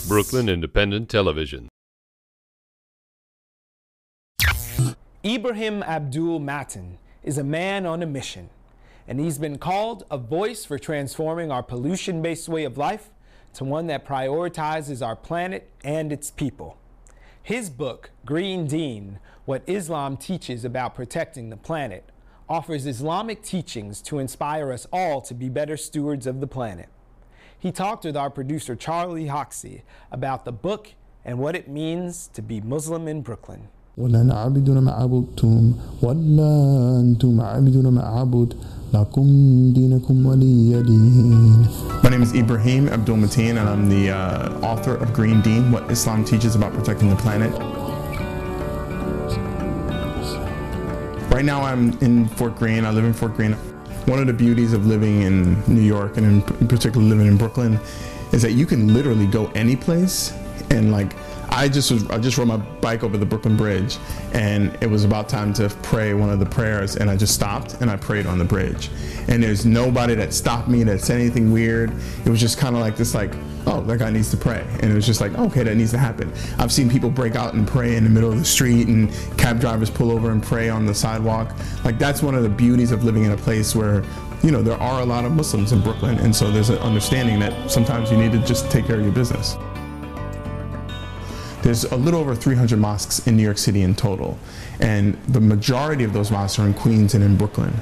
Brooklyn Independent Television. Ibrahim Abdul Matin is a man on a mission, and he's been called a voice for transforming our pollution-based way of life to one that prioritizes our planet and its people. His book, Green Deen, What Islam Teaches About Protecting the Planet, offers Islamic teachings to inspire us all to be better stewards of the planet. He talked with our producer Charlie Hoxie about the book and what it means to be Muslim in Brooklyn. ولا عابدون ما عبدتم ولا أنتم عابدون ما أعبد لكم دينكم ولي دين. My name is Ibrahim Abdul Matin, and I'm the author of Green Deen, What Islam Teaches About Protecting the Planet. Right now I'm in Fort Greene. I live in Fort Greene. One of the beauties of living in New York, and in particular living in Brooklyn, is that you can literally go any place. And I just rode my bike over the Brooklyn Bridge, and it was about time to pray one of the prayers, and I just stopped and I prayed on the bridge. And there's nobody that stopped me, that said anything weird. It was just kind of like this, oh, that guy needs to pray. And it was just like, okay, that needs to happen. I've seen people break out and pray in the middle of the street, and cab drivers pull over and pray on the sidewalk. That's one of the beauties of living in a place where, there are a lot of Muslims in Brooklyn, and so there's an understanding that sometimes you need to just take care of your business. There's a little over 300 mosques in New York City in total, and the majority of those mosques are in Queens and in Brooklyn.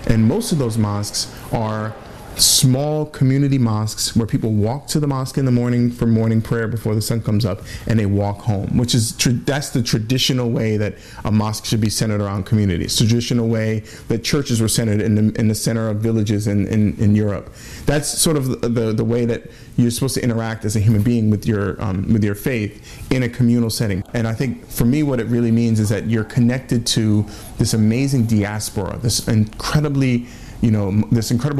And most of those mosques are small community mosques where people walk to the mosque in the morning for morning prayer before the sun comes up, and they walk home, which is that's the traditional way that a mosque should be centered around communities. Traditional way that churches were centered in the center of villages in Europe. That's sort of the way that you're supposed to interact as a human being with your faith in a communal setting. And I think for me what it really means is that you're connected to this amazing diaspora, this incredible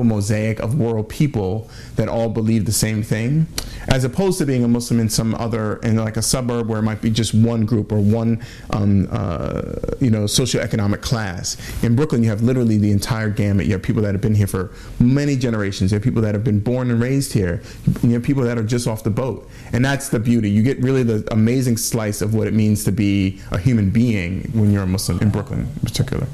mosaic of world people that all believe the same thing, as opposed to being a Muslim in a suburb where it might be just one group or one socioeconomic class. In Brooklyn, you have literally the entire gamut. You have people that have been here for many generations. You have people that have been born and raised here. You have people that are just off the boat. And that's the beauty. You get really the amazing slice of what it means to be a human being when you're a Muslim in Brooklyn in particular.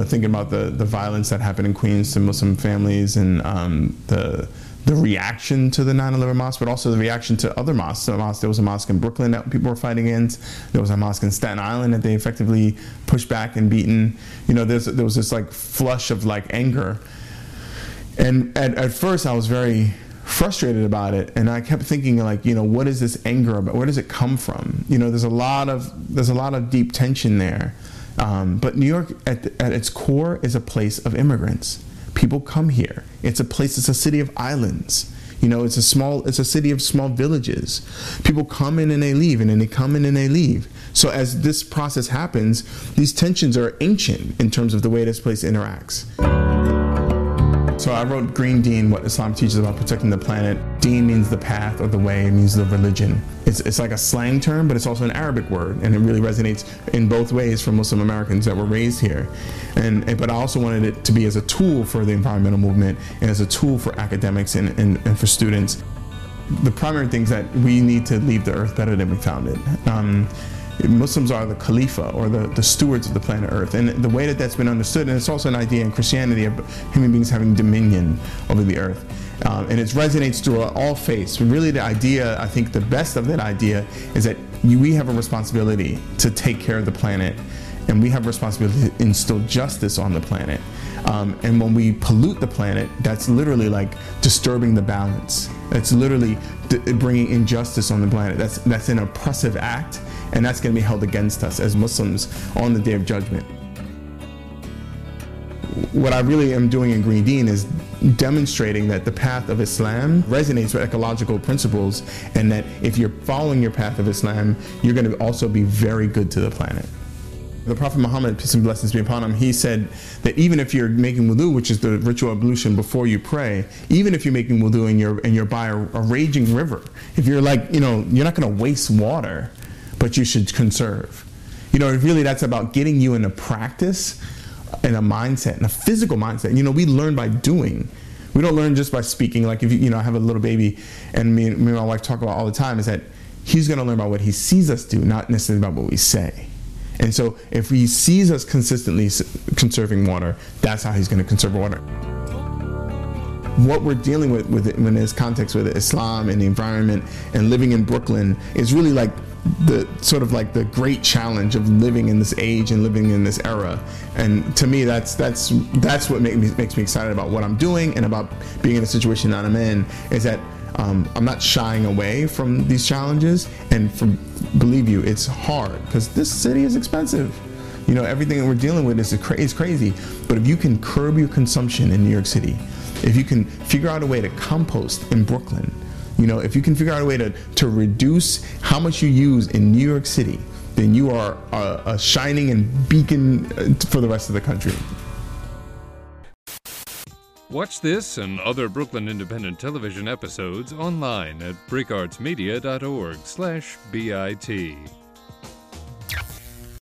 Thinking about the violence that happened in Queens to Muslim families, and the reaction to the 9/11 mosque, but also the reaction to other mosques. There was a mosque in Brooklyn that people were fighting against. There was a mosque in Staten Island that they effectively pushed back and beaten. There was this flush of anger. And at first I was very frustrated about it, and I kept thinking what is this anger about? Where does it come from? There's a lot of deep tension there. But New York at its core is a place of immigrants. People come here. It's a city of islands. It's a city of small villages. People come in and they leave, and then they come in and they leave. So as this process happens, these tensions are ancient in terms of the way this place interacts. So I wrote Green Deen, What Islam Teaches About Protecting the Planet. Deen means the path or the way. It means the religion. It's like a slang term, but it's also an Arabic word, and it really resonates in both ways for Muslim Americans that were raised here. But I also wanted it to be as a tool for the environmental movement and as a tool for academics and for students. The primary thing is that we need to leave the earth better than we found it. Muslims are the Khalifa, or the stewards of the planet Earth, and the way that that's been understood, and it's also an idea in Christianity of human beings having dominion over the earth, and it resonates through all faiths. Really, the idea, I think the best of that idea is that we have a responsibility to take care of the planet, and we have a responsibility to instill justice on the planet. And when we pollute the planet, that's literally disturbing the balance. It's literally bringing injustice on the planet. That's an oppressive act, and that's going to be held against us as Muslims on the Day of Judgment. What I really am doing in Green Deen is demonstrating that the path of Islam resonates with ecological principles, and that if you're following your path of Islam, you're going to also be very good to the planet. The Prophet Muhammad, peace and blessings be upon him, he said that even if you're making wudu, which is the ritual ablution before you pray, even if you're making wudu and you're by a raging river, if you're you're not going to waste water, but you should conserve. Really that's about getting you in a practice, in a mindset, in a physical mindset. We learn by doing, We don't learn just by speaking. Like if I have a little baby, and me and my wife talk about all the time, is that he's going to learn about what he sees us do, not necessarily about what we say. And so if he sees us consistently conserving water, that's how he's going to conserve water. What we're dealing with it, in this context with Islam and the environment and living in Brooklyn, is really like the sort of like the great challenge of living in this age and living in this era. And to me, that's what makes me excited about what I'm doing and about being in the situation that I'm in, is that I'm not shying away from these challenges. And believe you, it's hard because this city is expensive. Everything that we're dealing with is crazy. But if you can curb your consumption in New York City, if you can figure out a way to compost in Brooklyn, if you can figure out a way to reduce how much you use in New York City, then you are a shining and beacon for the rest of the country. Watch this and other Brooklyn Independent Television episodes online at breakartsmedia.org/BIT.